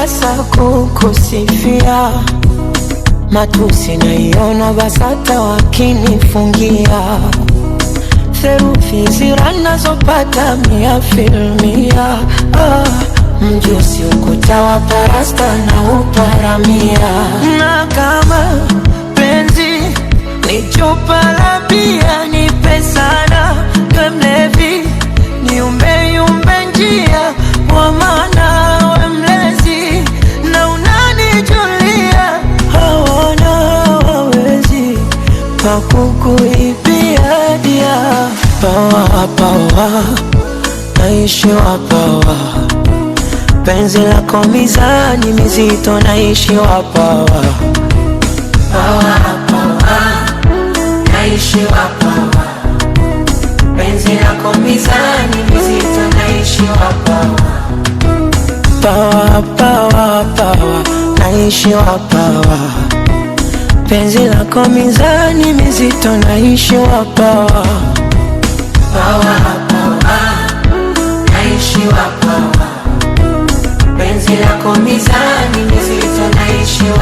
nikikosa kukusifia, matusi naiona BASATA wakinifungia. Theruthi zira nazopata 100%. Mjusi ukuta wa parasta na uparamia. Na kama penzi ni chupa la bia, nipe sana kwe mlevi, niumbe yumbe njia, kwa maana we mlezi na unanijulia. Hawana wawezi pakukuibia dia. Pawa, pawa, naishiwa pawa, penzi lako mizani mizito, naishiwa pawa. Pawa, pawa, naishiwa pawa, penzi lako mizani mizito, naishiwa pawa. Pawa, pawa, pawa, naishiwa pawa, penzi lako mizani mizito, naishiwa pawa. Pawa, pawa, naishiwa pawa, penzi lako mizani mizito, naishiwa